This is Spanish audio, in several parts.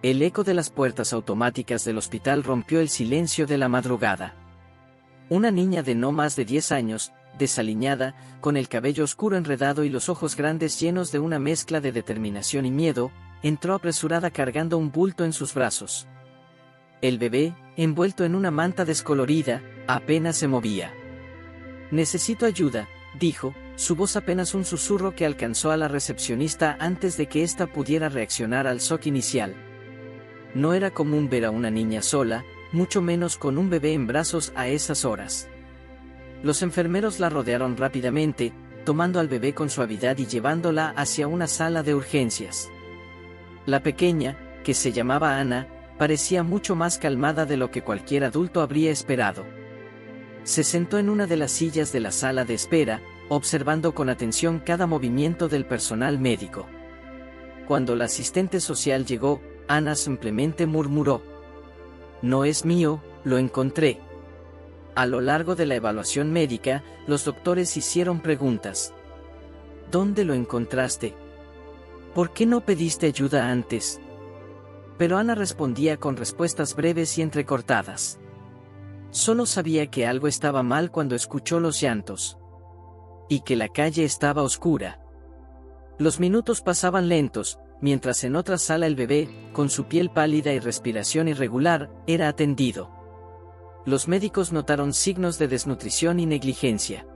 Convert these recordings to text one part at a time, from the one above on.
El eco de las puertas automáticas del hospital rompió el silencio de la madrugada. Una niña de no más de 10 años, desaliñada, con el cabello oscuro enredado y los ojos grandes llenos de una mezcla de determinación y miedo, entró apresurada cargando un bulto en sus brazos. El bebé, envuelto en una manta descolorida, apenas se movía. «Necesito ayuda», dijo, su voz apenas un susurro que alcanzó a la recepcionista antes de que ésta pudiera reaccionar al shock inicial. No era común ver a una niña sola, mucho menos con un bebé en brazos a esas horas. Los enfermeros la rodearon rápidamente, tomando al bebé con suavidad y llevándola hacia una sala de urgencias. La pequeña, que se llamaba Ana, parecía mucho más calmada de lo que cualquier adulto habría esperado. Se sentó en una de las sillas de la sala de espera, observando con atención cada movimiento del personal médico. Cuando la asistente social llegó, Ana simplemente murmuró: «No es mío, lo encontré». A lo largo de la evaluación médica, los doctores hicieron preguntas. «¿Dónde lo encontraste? ¿Por qué no pediste ayuda antes?». Pero Ana respondía con respuestas breves y entrecortadas. Solo sabía que algo estaba mal cuando escuchó los llantos. Y que la calle estaba oscura. Los minutos pasaban lentos, mientras en otra sala el bebé, con su piel pálida y respiración irregular, era atendido. Los médicos notaron signos de desnutrición y negligencia.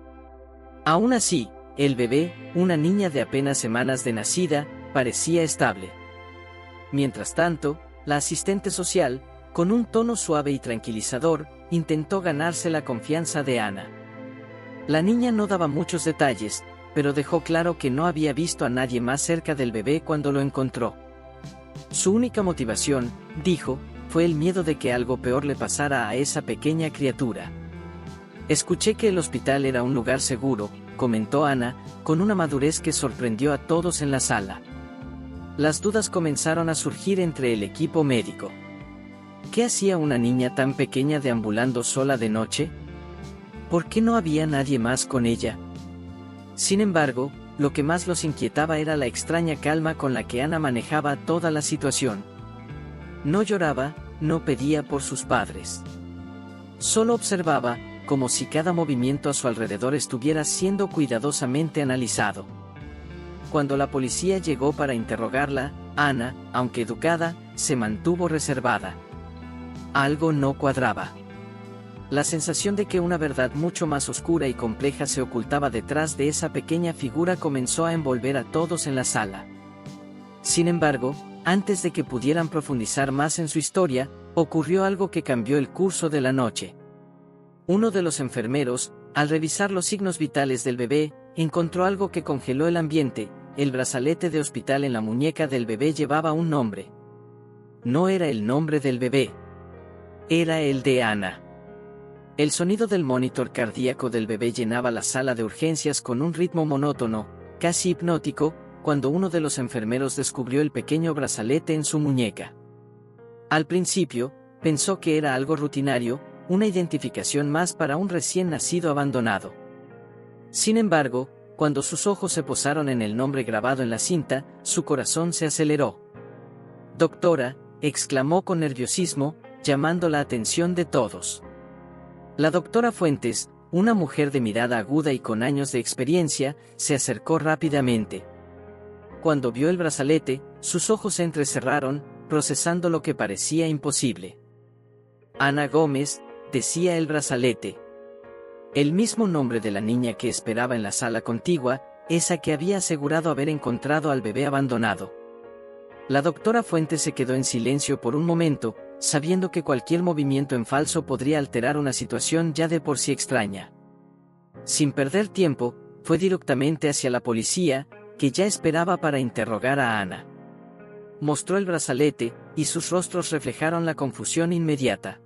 Aún así, el bebé, una niña de apenas semanas de nacida, parecía estable. Mientras tanto, la asistente social, con un tono suave y tranquilizador, intentó ganarse la confianza de Ana. La niña no daba muchos detalles, pero dejó claro que no había visto a nadie más cerca del bebé cuando lo encontró. Su única motivación, dijo, fue el miedo de que algo peor le pasara a esa pequeña criatura. «Escuché que el hospital era un lugar seguro», comentó Ana, con una madurez que sorprendió a todos en la sala. Las dudas comenzaron a surgir entre el equipo médico. ¿Qué hacía una niña tan pequeña deambulando sola de noche? ¿Por qué no había nadie más con ella? Sin embargo, lo que más los inquietaba era la extraña calma con la que Ana manejaba toda la situación. No lloraba, no pedía por sus padres. Solo observaba, como si cada movimiento a su alrededor estuviera siendo cuidadosamente analizado. Cuando la policía llegó para interrogarla, Ana, aunque educada, se mantuvo reservada. Algo no cuadraba. La sensación de que una verdad mucho más oscura y compleja se ocultaba detrás de esa pequeña figura comenzó a envolver a todos en la sala. Sin embargo, antes de que pudieran profundizar más en su historia, ocurrió algo que cambió el curso de la noche. Uno de los enfermeros, al revisar los signos vitales del bebé, encontró algo que congeló el ambiente. El brazalete de hospital en la muñeca del bebé llevaba un nombre. No era el nombre del bebé. Era el de Ana. El sonido del monitor cardíaco del bebé llenaba la sala de urgencias con un ritmo monótono, casi hipnótico, cuando uno de los enfermeros descubrió el pequeño brazalete en su muñeca. Al principio, pensó que era algo rutinario, una identificación más para un recién nacido abandonado. Sin embargo, cuando sus ojos se posaron en el nombre grabado en la cinta, su corazón se aceleró. «Doctora», exclamó con nerviosismo, llamando la atención de todos. La doctora Fuentes, una mujer de mirada aguda y con años de experiencia, se acercó rápidamente. Cuando vio el brazalete, sus ojos se entrecerraron, procesando lo que parecía imposible. «Ana Gómez», decía el brazalete. El mismo nombre de la niña que esperaba en la sala contigua, esa que había asegurado haber encontrado al bebé abandonado. La doctora Fuentes se quedó en silencio por un momento, sabiendo que cualquier movimiento en falso podría alterar una situación ya de por sí extraña. Sin perder tiempo, fue directamente hacia la policía, que ya esperaba para interrogar a Ana. Mostró el brazalete, y sus rostros reflejaron la confusión inmediata.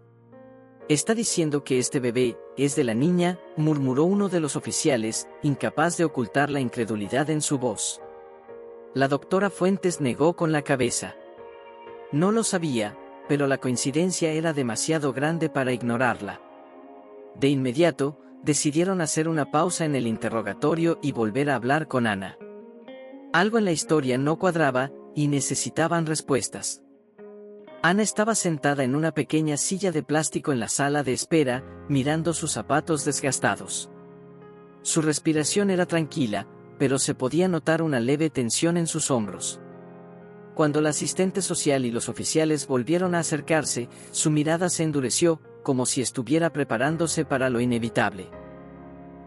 «Está diciendo que este bebé es de la niña», murmuró uno de los oficiales, incapaz de ocultar la incredulidad en su voz. La doctora Fuentes negó con la cabeza. No lo sabía, pero la coincidencia era demasiado grande para ignorarla. De inmediato, decidieron hacer una pausa en el interrogatorio y volver a hablar con Ana. Algo en la historia no cuadraba, y necesitaban respuestas. Ana estaba sentada en una pequeña silla de plástico en la sala de espera, mirando sus zapatos desgastados. Su respiración era tranquila, pero se podía notar una leve tensión en sus hombros. Cuando la asistente social y los oficiales volvieron a acercarse, su mirada se endureció, como si estuviera preparándose para lo inevitable.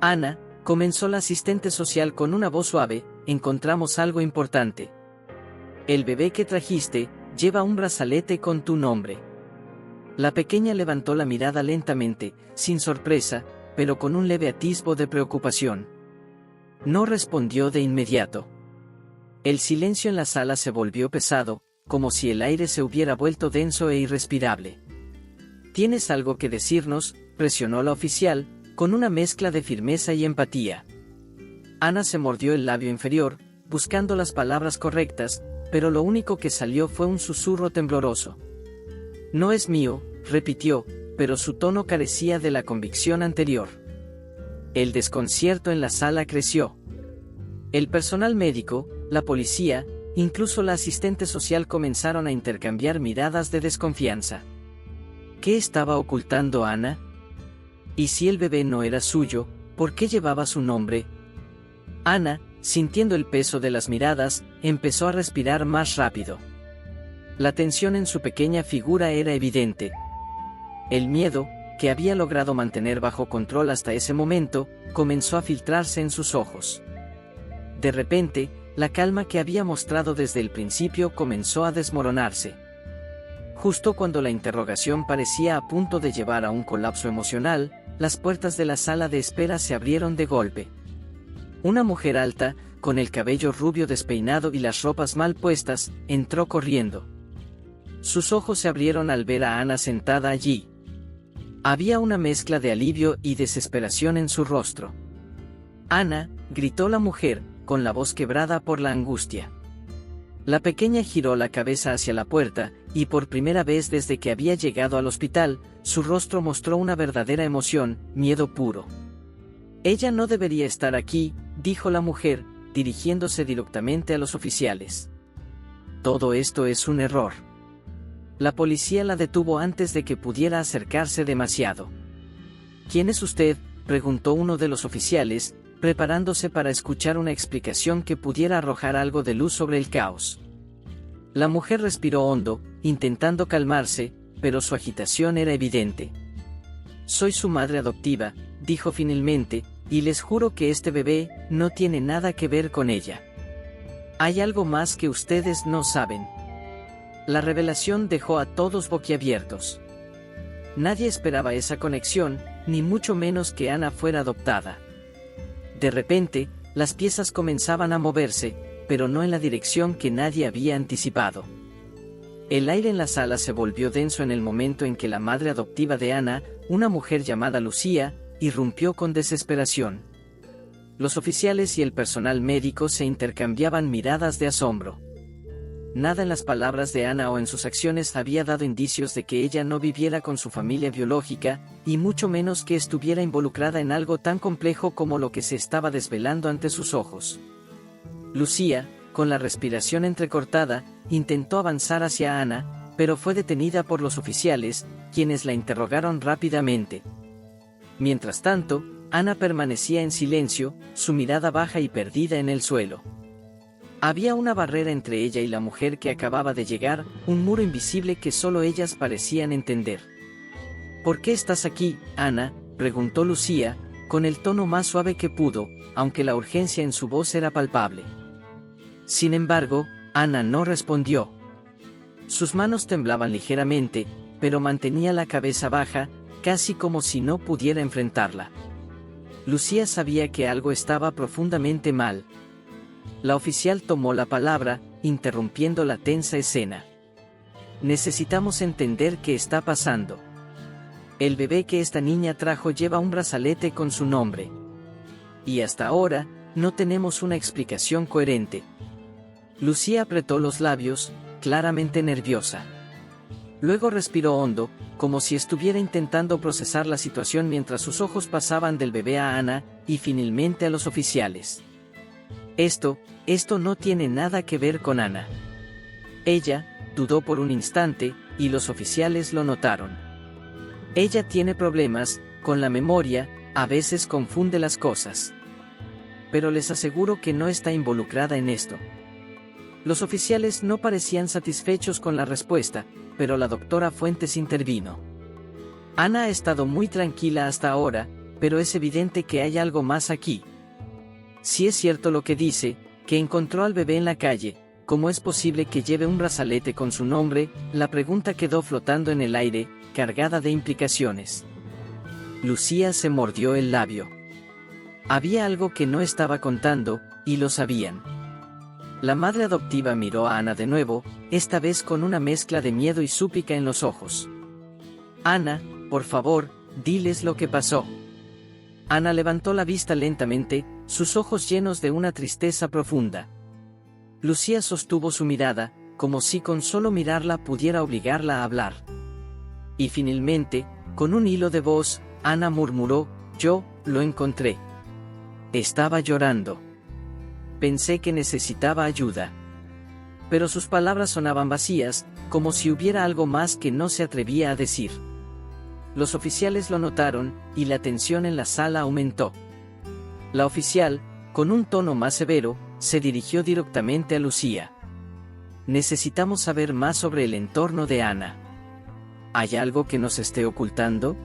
Ana, comenzó la asistente social con una voz suave, encontramos algo importante. El bebé que trajiste, lleva un brazalete con tu nombre. La pequeña levantó la mirada lentamente, sin sorpresa, pero con un leve atisbo de preocupación. No respondió de inmediato. El silencio en la sala se volvió pesado, como si el aire se hubiera vuelto denso e irrespirable. ¿Tienes algo que decirnos?, presionó la oficial, con una mezcla de firmeza y empatía. Ana se mordió el labio inferior, buscando las palabras correctas, pero lo único que salió fue un susurro tembloroso. No es mío, repitió, pero su tono carecía de la convicción anterior. El desconcierto en la sala creció. El personal médico, la policía, incluso la asistente social comenzaron a intercambiar miradas de desconfianza. ¿Qué estaba ocultando Ana? ¿Y si el bebé no era suyo, por qué llevaba su nombre? Ana, sintiendo el peso de las miradas, empezó a respirar más rápido. La tensión en su pequeña figura era evidente. El miedo, que había logrado mantener bajo control hasta ese momento, comenzó a filtrarse en sus ojos. De repente, la calma que había mostrado desde el principio comenzó a desmoronarse. Justo cuando la interrogación parecía a punto de llevar a un colapso emocional, las puertas de la sala de espera se abrieron de golpe. Una mujer alta, con el cabello rubio despeinado y las ropas mal puestas, entró corriendo. Sus ojos se abrieron al ver a Ana sentada allí. Había una mezcla de alivio y desesperación en su rostro. «Ana», gritó la mujer, con la voz quebrada por la angustia. La pequeña giró la cabeza hacia la puerta, y por primera vez desde que había llegado al hospital, su rostro mostró una verdadera emoción, miedo puro. «Ella no debería estar aquí», dijo la mujer, dirigiéndose directamente a los oficiales. «Todo esto es un error». La policía la detuvo antes de que pudiera acercarse demasiado. «¿Quién es usted?», preguntó uno de los oficiales, preparándose para escuchar una explicación que pudiera arrojar algo de luz sobre el caos. La mujer respiró hondo, intentando calmarse, pero su agitación era evidente. «Soy su madre adoptiva», dijo finalmente, «y les juro que este bebé no tiene nada que ver con ella. Hay algo más que ustedes no saben». La revelación dejó a todos boquiabiertos. Nadie esperaba esa conexión, ni mucho menos que Ana fuera adoptada. De repente, las piezas comenzaban a moverse, pero no en la dirección que nadie había anticipado. El aire en la sala se volvió denso en el momento en que la madre adoptiva de Ana, una mujer llamada Lucía, irrumpió con desesperación. Los oficiales y el personal médico se intercambiaban miradas de asombro. Nada en las palabras de Ana o en sus acciones había dado indicios de que ella no viviera con su familia biológica, y mucho menos que estuviera involucrada en algo tan complejo como lo que se estaba desvelando ante sus ojos. Lucía, con la respiración entrecortada, intentó avanzar hacia Ana, pero fue detenida por los oficiales, quienes la interrogaron rápidamente. Mientras tanto, Ana permanecía en silencio, su mirada baja y perdida en el suelo. Había una barrera entre ella y la mujer que acababa de llegar, un muro invisible que solo ellas parecían entender. «¿Por qué estás aquí, Ana?», preguntó Lucía, con el tono más suave que pudo, aunque la urgencia en su voz era palpable. Sin embargo, Ana no respondió. Sus manos temblaban ligeramente, pero mantenía la cabeza baja, casi como si no pudiera enfrentarla. Lucía sabía que algo estaba profundamente mal. La oficial tomó la palabra, interrumpiendo la tensa escena. «Necesitamos entender qué está pasando. El bebé que esta niña trajo lleva un brazalete con su nombre. Y hasta ahora, no tenemos una explicación coherente». Lucía apretó los labios, claramente nerviosa. Luego respiró hondo, como si estuviera intentando procesar la situación mientras sus ojos pasaban del bebé a Ana, y finalmente a los oficiales. Esto no tiene nada que ver con Ana. Ella, dudó por un instante, y los oficiales lo notaron. Ella tiene problemas con la memoria, a veces confunde las cosas. Pero les aseguro que no está involucrada en esto. Los oficiales no parecían satisfechos con la respuesta, pero la doctora Fuentes intervino. Ana ha estado muy tranquila hasta ahora, pero es evidente que hay algo más aquí. Si es cierto lo que dice, que encontró al bebé en la calle, ¿cómo es posible que lleve un brazalete con su nombre? La pregunta quedó flotando en el aire, cargada de implicaciones. Lucía se mordió el labio. Había algo que no estaba contando, y lo sabían. La madre adoptiva miró a Ana de nuevo, esta vez con una mezcla de miedo y súplica en los ojos. Ana, por favor, diles lo que pasó. Ana levantó la vista lentamente, sus ojos llenos de una tristeza profunda. Lucía sostuvo su mirada, como si con solo mirarla pudiera obligarla a hablar. Y finalmente, con un hilo de voz, Ana murmuró, yo lo encontré. Estaba llorando. Pensé que necesitaba ayuda. Pero sus palabras sonaban vacías, como si hubiera algo más que no se atrevía a decir. Los oficiales lo notaron, y la tensión en la sala aumentó. La oficial, con un tono más severo, se dirigió directamente a Lucía. Necesitamos saber más sobre el entorno de Ana. ¿Hay algo que nos esté ocultando?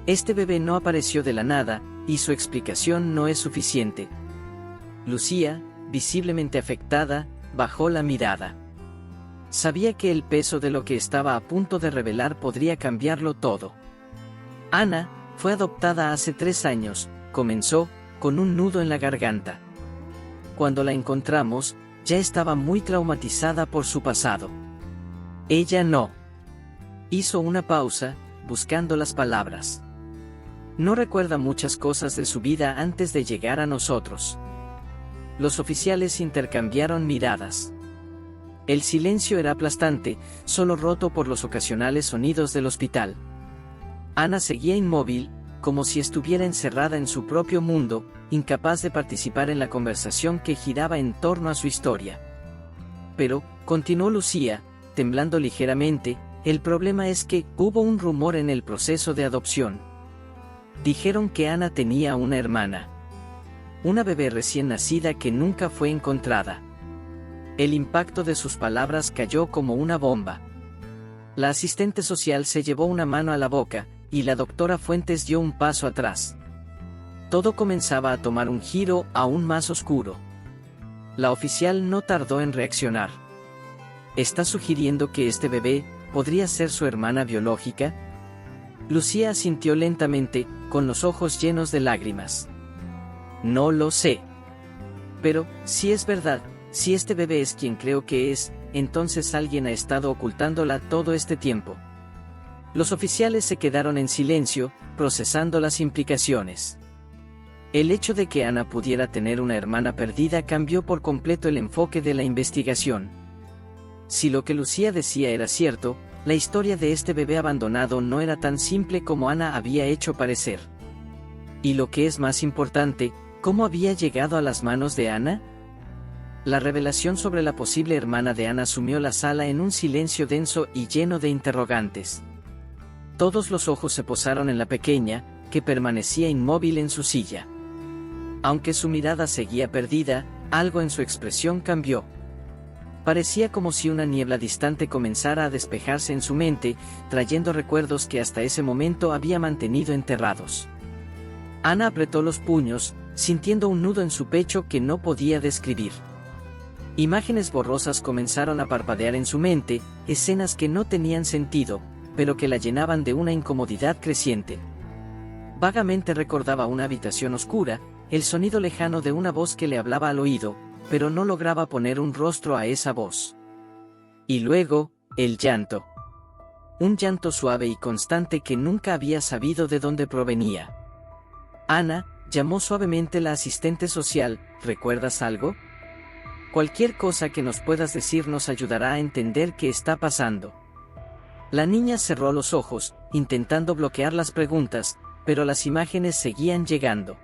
Este bebé no apareció de la nada, y su explicación no es suficiente. Lucía, visiblemente afectada, bajó la mirada. Sabía que el peso de lo que estaba a punto de revelar podría cambiarlo todo. Ana fue adoptada hace 3 años, comenzó, con un nudo en la garganta. Cuando la encontramos, ya estaba muy traumatizada por su pasado. Ella no. Hizo una pausa, buscando las palabras. No recuerda muchas cosas de su vida antes de llegar a nosotros. Los oficiales intercambiaron miradas. El silencio era aplastante, solo roto por los ocasionales sonidos del hospital. Ana seguía inmóvil, como si estuviera encerrada en su propio mundo, incapaz de participar en la conversación que giraba en torno a su historia. Pero, continuó Lucía, temblando ligeramente, el problema es que hubo un rumor en el proceso de adopción. Dijeron que Ana tenía una hermana. Una bebé recién nacida que nunca fue encontrada. El impacto de sus palabras cayó como una bomba. La asistente social se llevó una mano a la boca, y la doctora Fuentes dio un paso atrás. Todo comenzaba a tomar un giro aún más oscuro. La oficial no tardó en reaccionar. ¿Está sugiriendo que este bebé podría ser su hermana biológica? Lucía asintió lentamente, con los ojos llenos de lágrimas. No lo sé. Pero, si es verdad, si este bebé es quien creo que es, entonces alguien ha estado ocultándola todo este tiempo. Los oficiales se quedaron en silencio, procesando las implicaciones. El hecho de que Ana pudiera tener una hermana perdida cambió por completo el enfoque de la investigación. Si lo que Lucía decía era cierto, la historia de este bebé abandonado no era tan simple como Ana había hecho parecer. Y lo que es más importante, ¿cómo había llegado a las manos de Ana? La revelación sobre la posible hermana de Ana sumió la sala en un silencio denso y lleno de interrogantes. Todos los ojos se posaron en la pequeña, que permanecía inmóvil en su silla. Aunque su mirada seguía perdida, algo en su expresión cambió. Parecía como si una niebla distante comenzara a despejarse en su mente, trayendo recuerdos que hasta ese momento había mantenido enterrados. Ana apretó los puños, sintiendo un nudo en su pecho que no podía describir. Imágenes borrosas comenzaron a parpadear en su mente, escenas que no tenían sentido, pero que la llenaban de una incomodidad creciente. Vagamente recordaba una habitación oscura, el sonido lejano de una voz que le hablaba al oído, pero no lograba poner un rostro a esa voz. Y luego, el llanto. Un llanto suave y constante que nunca había sabido de dónde provenía. Ana, llamó suavemente la asistente social, ¿recuerdas algo? Cualquier cosa que nos puedas decir nos ayudará a entender qué está pasando. La niña cerró los ojos, intentando bloquear las preguntas, pero las imágenes seguían llegando.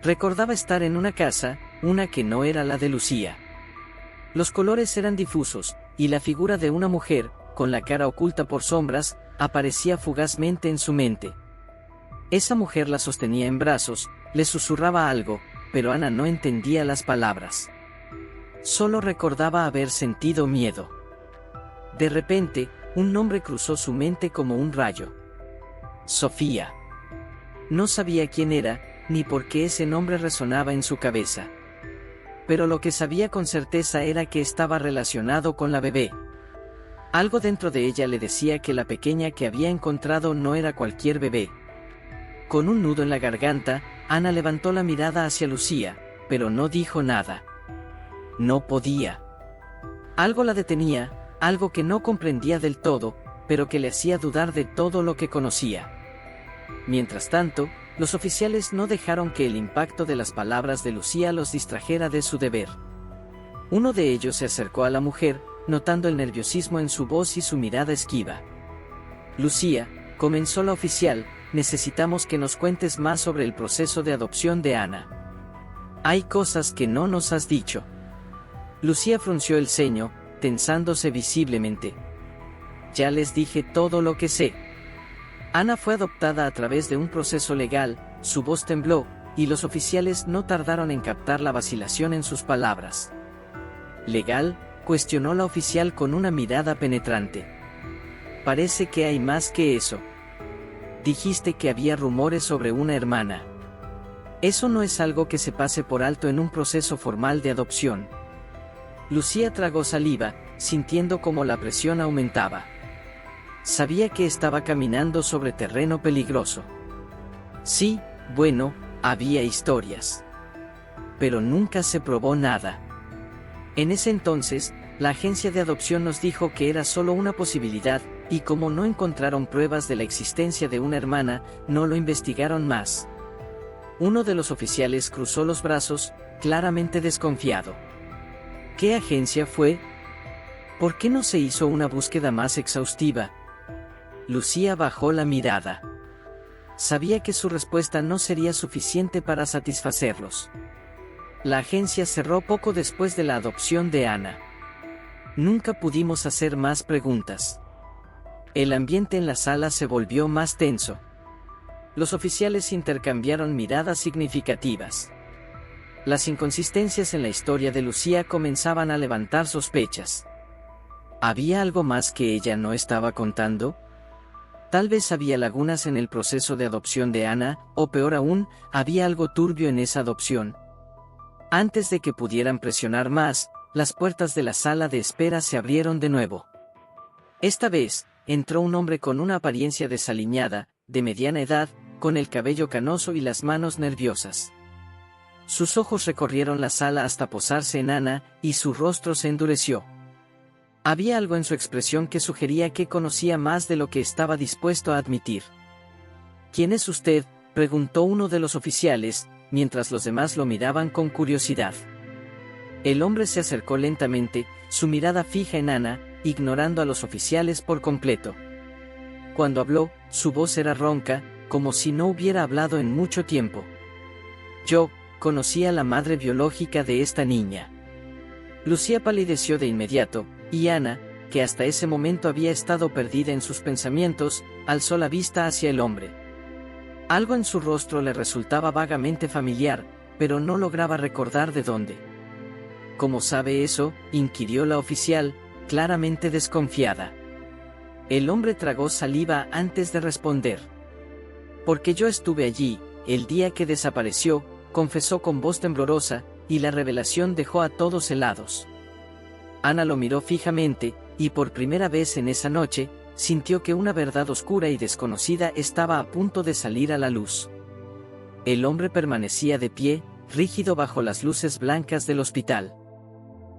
Recordaba estar en una casa, una que no era la de Lucía. Los colores eran difusos, y la figura de una mujer, con la cara oculta por sombras, aparecía fugazmente en su mente. Esa mujer la sostenía en brazos, le susurraba algo, pero Ana no entendía las palabras. Solo recordaba haber sentido miedo. De repente, un nombre cruzó su mente como un rayo. Sofía. No sabía quién era, ni por qué ese nombre resonaba en su cabeza. Pero lo que sabía con certeza era que estaba relacionado con la bebé. Algo dentro de ella le decía que la pequeña que había encontrado no era cualquier bebé. Con un nudo en la garganta, Ana levantó la mirada hacia Lucía, pero no dijo nada. No podía. Algo la detenía, algo que no comprendía del todo, pero que le hacía dudar de todo lo que conocía. Mientras tanto, los oficiales no dejaron que el impacto de las palabras de Lucía los distrajera de su deber. Uno de ellos se acercó a la mujer, notando el nerviosismo en su voz y su mirada esquiva. Lucía, comenzó la oficial, necesitamos que nos cuentes más sobre el proceso de adopción de Ana. Hay cosas que no nos has dicho. Lucía frunció el ceño, tensándose visiblemente. Ya les dije todo lo que sé. Ana fue adoptada a través de un proceso legal, su voz tembló, y los oficiales no tardaron en captar la vacilación en sus palabras. ¿Legal?, cuestionó la oficial con una mirada penetrante. Parece que hay más que eso. Dijiste que había rumores sobre una hermana. Eso no es algo que se pase por alto en un proceso formal de adopción. Lucía tragó saliva, sintiendo cómo la presión aumentaba. Sabía que estaba caminando sobre terreno peligroso. Sí, bueno, había historias. Pero nunca se probó nada. En ese entonces, la agencia de adopción nos dijo que era solo una posibilidad, y como no encontraron pruebas de la existencia de una hermana, no lo investigaron más. Uno de los oficiales cruzó los brazos, claramente desconfiado. ¿Qué agencia fue? ¿Por qué no se hizo una búsqueda más exhaustiva? Lucía bajó la mirada. Sabía que su respuesta no sería suficiente para satisfacerlos. La agencia cerró poco después de la adopción de Ana. Nunca pudimos hacer más preguntas. El ambiente en la sala se volvió más tenso. Los oficiales intercambiaron miradas significativas. Las inconsistencias en la historia de Lucía comenzaban a levantar sospechas. ¿Había algo más que ella no estaba contando? Tal vez había lagunas en el proceso de adopción de Ana, o peor aún, había algo turbio en esa adopción. Antes de que pudieran presionar más, las puertas de la sala de espera se abrieron de nuevo. Esta vez, entró un hombre con una apariencia desaliñada, de mediana edad, con el cabello canoso y las manos nerviosas. Sus ojos recorrieron la sala hasta posarse en Ana, y su rostro se endureció. Había algo en su expresión que sugería que conocía más de lo que estaba dispuesto a admitir. ¿Quién es usted?, preguntó uno de los oficiales, mientras los demás lo miraban con curiosidad. El hombre se acercó lentamente, su mirada fija en Ana, ignorando a los oficiales por completo. Cuando habló, su voz era ronca, como si no hubiera hablado en mucho tiempo. Yo conocía a la madre biológica de esta niña. Lucía palideció de inmediato, y Ana, que hasta ese momento había estado perdida en sus pensamientos, alzó la vista hacia el hombre. Algo en su rostro le resultaba vagamente familiar, pero no lograba recordar de dónde. ¿Cómo sabe eso?, inquirió la oficial, claramente desconfiada. El hombre tragó saliva antes de responder. Porque yo estuve allí, el día que desapareció, confesó con voz temblorosa, y la revelación dejó a todos helados. Ana lo miró fijamente, y por primera vez en esa noche, sintió que una verdad oscura y desconocida estaba a punto de salir a la luz. El hombre permanecía de pie, rígido bajo las luces blancas del hospital.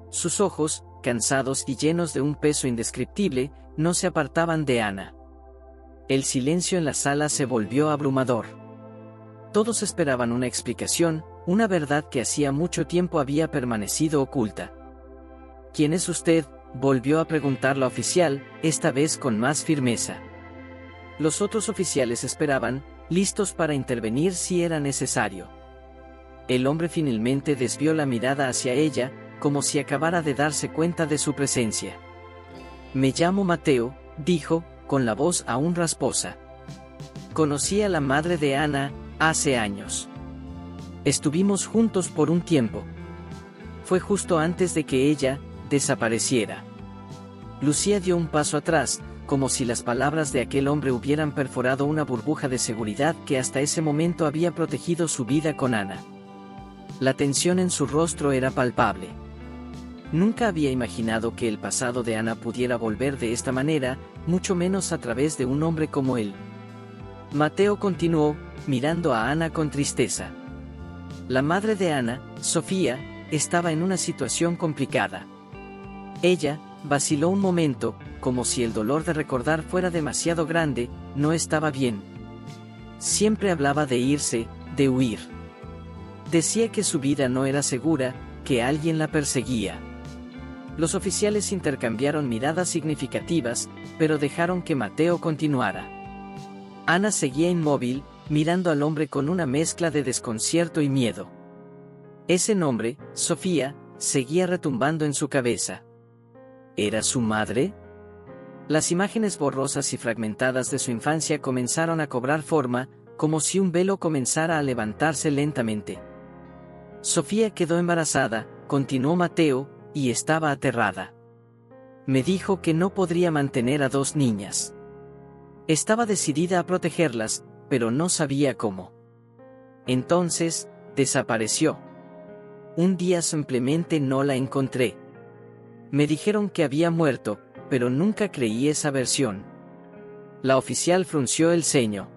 Sus ojos, cansados y llenos de un peso indescriptible, no se apartaban de Ana. El silencio en la sala se volvió abrumador. Todos esperaban una explicación, una verdad que hacía mucho tiempo había permanecido oculta. ¿Quién es usted?, volvió a preguntar la oficial, esta vez con más firmeza. Los otros oficiales esperaban, listos para intervenir si era necesario. El hombre finalmente desvió la mirada hacia ella, como si acabara de darse cuenta de su presencia. Me llamo Mateo, dijo, con la voz aún rasposa. Conocí a la madre de Ana, hace años. Estuvimos juntos por un tiempo. Fue justo antes de que ella desapareciera. Lucía dio un paso atrás, como si las palabras de aquel hombre hubieran perforado una burbuja de seguridad que hasta ese momento había protegido su vida con Ana. La tensión en su rostro era palpable. Nunca había imaginado que el pasado de Ana pudiera volver de esta manera, mucho menos a través de un hombre como él. Mateo continuó, mirando a Ana con tristeza. La madre de Ana, Sofía, estaba en una situación complicada. Ella vaciló un momento, como si el dolor de recordar fuera demasiado grande, no estaba bien. Siempre hablaba de irse, de huir. Decía que su vida no era segura, que alguien la perseguía. Los oficiales intercambiaron miradas significativas, pero dejaron que Mateo continuara. Ana seguía inmóvil, mirando al hombre con una mezcla de desconcierto y miedo. Ese nombre, Sofía, seguía retumbando en su cabeza. ¿Era su madre? Las imágenes borrosas y fragmentadas de su infancia comenzaron a cobrar forma, como si un velo comenzara a levantarse lentamente. Sofía quedó embarazada, continuó Mateo, y estaba aterrada. Me dijo que no podría mantener a 2 niñas. Estaba decidida a protegerlas, pero no sabía cómo. Entonces, desapareció. Un día simplemente no la encontré. Me dijeron que había muerto, pero nunca creí esa versión. La oficial frunció el ceño.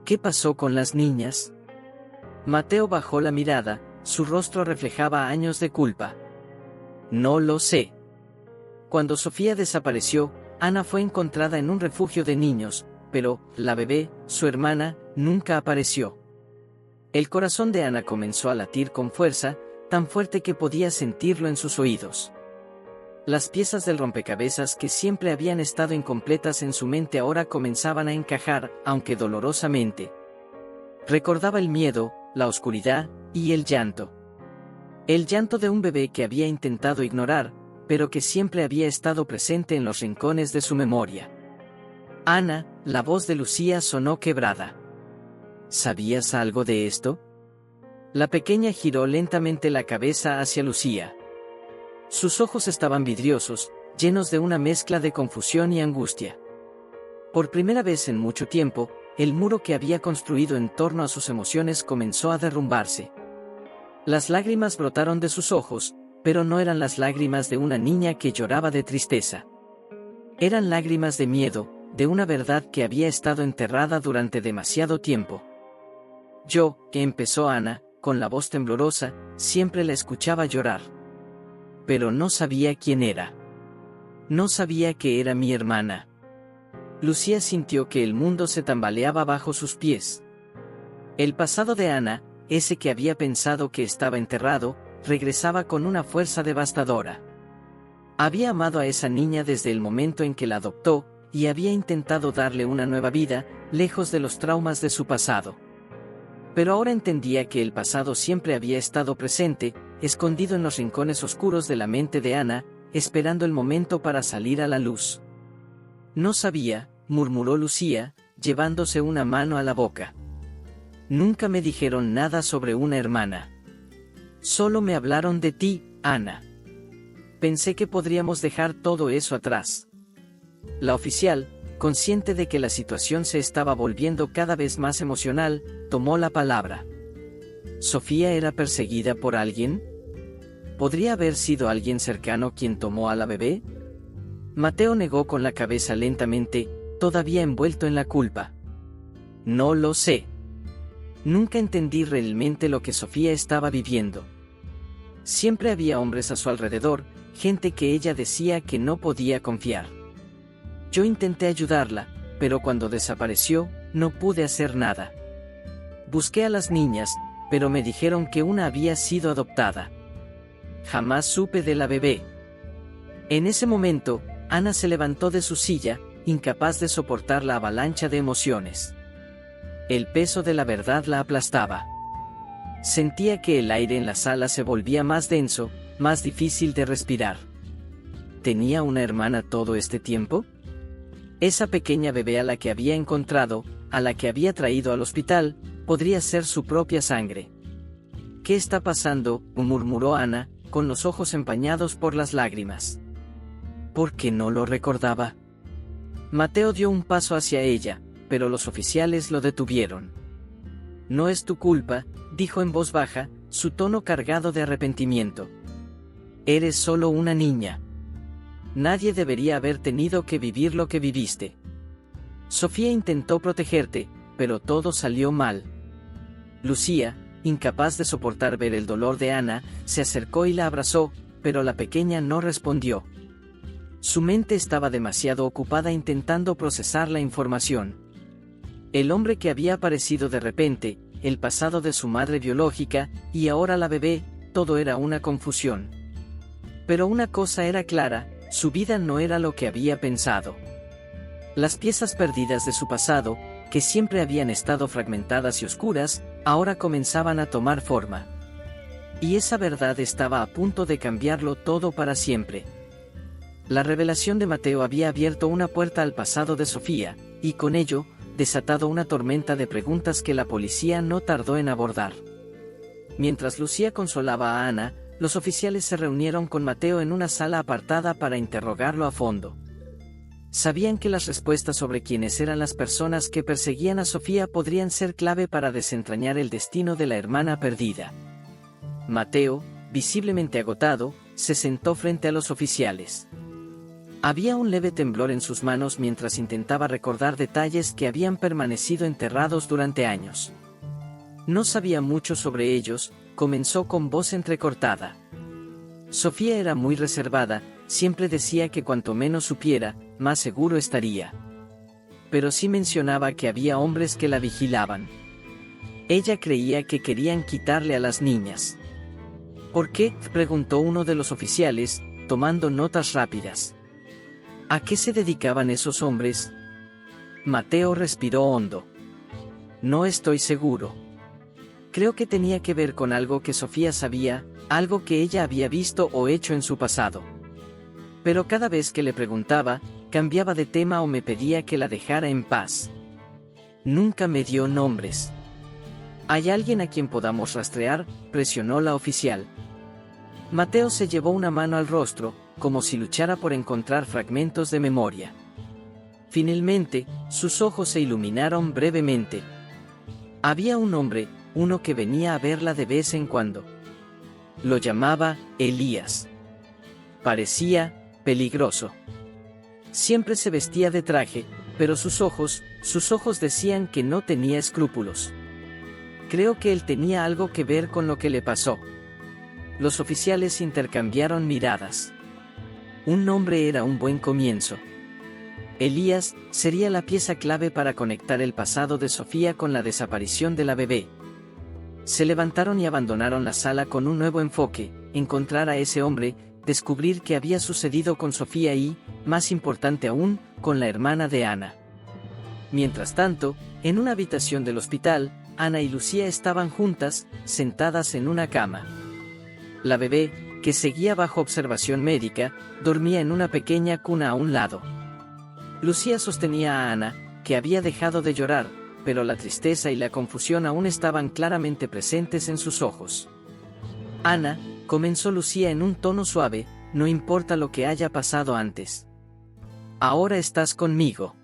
¿Qué pasó con las niñas? Mateo bajó la mirada, su rostro reflejaba años de culpa. No lo sé. Cuando Sofía desapareció, Ana fue encontrada en un refugio de niños, pero la bebé, su hermana, nunca apareció. El corazón de Ana comenzó a latir con fuerza, tan fuerte que podía sentirlo en sus oídos. Las piezas del rompecabezas que siempre habían estado incompletas en su mente ahora comenzaban a encajar, aunque dolorosamente. Recordaba el miedo, la oscuridad, y el llanto. El llanto de un bebé que había intentado ignorar, pero que siempre había estado presente en los rincones de su memoria. Ana, la voz de Lucía sonó quebrada. ¿Sabías algo de esto? La pequeña giró lentamente la cabeza hacia Lucía. Sus ojos estaban vidriosos, llenos de una mezcla de confusión y angustia. Por primera vez en mucho tiempo, el muro que había construido en torno a sus emociones comenzó a derrumbarse. Las lágrimas brotaron de sus ojos, pero no eran las lágrimas de una niña que lloraba de tristeza. Eran lágrimas de miedo, de una verdad que había estado enterrada durante demasiado tiempo. Yo, que empezó Ana, con la voz temblorosa, siempre la escuchaba llorar. Pero no sabía quién era. No sabía que era mi hermana. Lucía sintió que el mundo se tambaleaba bajo sus pies. El pasado de Ana, ese que había pensado que estaba enterrado, regresaba con una fuerza devastadora. Había amado a esa niña desde el momento en que la adoptó, y había intentado darle una nueva vida, lejos de los traumas de su pasado. Pero ahora entendía que el pasado siempre había estado presente, escondido en los rincones oscuros de la mente de Ana, esperando el momento para salir a la luz. No sabía, murmuró Lucía, llevándose una mano a la boca. Nunca me dijeron nada sobre una hermana. Solo me hablaron de ti, Ana. Pensé que podríamos dejar todo eso atrás. La oficial, consciente de que la situación se estaba volviendo cada vez más emocional, tomó la palabra. ¿Sofía era perseguida por alguien? ¿Podría haber sido alguien cercano quien tomó a la bebé? Mateo negó con la cabeza lentamente, todavía envuelto en la culpa. No lo sé. Nunca entendí realmente lo que Sofía estaba viviendo. Siempre había hombres a su alrededor, gente que ella decía que no podía confiar. Yo intenté ayudarla, pero cuando desapareció, no pude hacer nada. Busqué a las niñas, pero me dijeron que una había sido adoptada. Jamás supe de la bebé. En ese momento, Ana se levantó de su silla, incapaz de soportar la avalancha de emociones. El peso de la verdad la aplastaba. Sentía que el aire en la sala se volvía más denso, más difícil de respirar. ¿tenía una hermana todo este tiempo? Esa pequeña bebé a la que había encontrado, a la que había traído al hospital, podría ser su propia sangre. ¿Qué está pasando?, murmuró Ana, con los ojos empañados por las lágrimas. ¿Por qué no lo recordaba? Mateo dio un paso hacia ella, pero los oficiales lo detuvieron. No es tu culpa, dijo en voz baja, su tono cargado de arrepentimiento. Eres solo una niña. Nadie debería haber tenido que vivir lo que viviste. Sofía intentó protegerte, pero todo salió mal. Lucía, incapaz de soportar ver el dolor de Ana, se acercó y la abrazó, pero la pequeña no respondió. Su mente estaba demasiado ocupada intentando procesar la información. El hombre que había aparecido de repente, el pasado de su madre biológica, y ahora la bebé, todo era una confusión. Pero una cosa era clara, su vida no era lo que había pensado. Las piezas perdidas de su pasado, que siempre habían estado fragmentadas y oscuras, ahora comenzaban a tomar forma. Y esa verdad estaba a punto de cambiarlo todo para siempre. La revelación de Mateo había abierto una puerta al pasado de Sofía, y con ello, desatado una tormenta de preguntas que la policía no tardó en abordar. Mientras Lucía consolaba a Ana, los oficiales se reunieron con Mateo en una sala apartada para interrogarlo a fondo. Sabían que las respuestas sobre quiénes eran las personas que perseguían a Sofía podrían ser clave para desentrañar el destino de la hermana perdida. Mateo, visiblemente agotado, se sentó frente a los oficiales. Había un leve temblor en sus manos mientras intentaba recordar detalles que habían permanecido enterrados durante años. No sabía mucho sobre ellos, comenzó con voz entrecortada. Sofía era muy reservada, siempre decía que cuanto menos supiera, más seguro estaría. Pero sí mencionaba que había hombres que la vigilaban. Ella creía que querían quitarle a las niñas. ¿Por qué?, preguntó uno de los oficiales, tomando notas rápidas. ¿A qué se dedicaban esos hombres? Mateo respiró hondo. No estoy seguro. Creo que tenía que ver con algo que Sofía sabía, algo que ella había visto o hecho en su pasado. Pero cada vez que le preguntaba, cambiaba de tema o me pedía que la dejara en paz. Nunca me dio nombres. ¿Hay alguien a quien podamos rastrear?, presionó la oficial. Mateo se llevó una mano al rostro, como si luchara por encontrar fragmentos de memoria. Finalmente, sus ojos se iluminaron brevemente. Había un hombre, uno que venía a verla de vez en cuando. Lo llamaba Elías. Parecía peligroso. Siempre se vestía de traje, pero sus ojos decían que no tenía escrúpulos. Creo que él tenía algo que ver con lo que le pasó. Los oficiales intercambiaron miradas. Un nombre era un buen comienzo. Elías sería la pieza clave para conectar el pasado de Sofía con la desaparición de la bebé. Se levantaron y abandonaron la sala con un nuevo enfoque: encontrar a ese hombre, descubrir qué había sucedido con Sofía y, más importante aún, con la hermana de Ana. Mientras tanto, en una habitación del hospital, Ana y Lucía estaban juntas, sentadas en una cama. La bebé, que seguía bajo observación médica, dormía en una pequeña cuna a un lado. Lucía sostenía a Ana, que había dejado de llorar, pero la tristeza y la confusión aún estaban claramente presentes en sus ojos. Ana, comenzó Lucía en un tono suave, no importa lo que haya pasado antes. Ahora estás conmigo.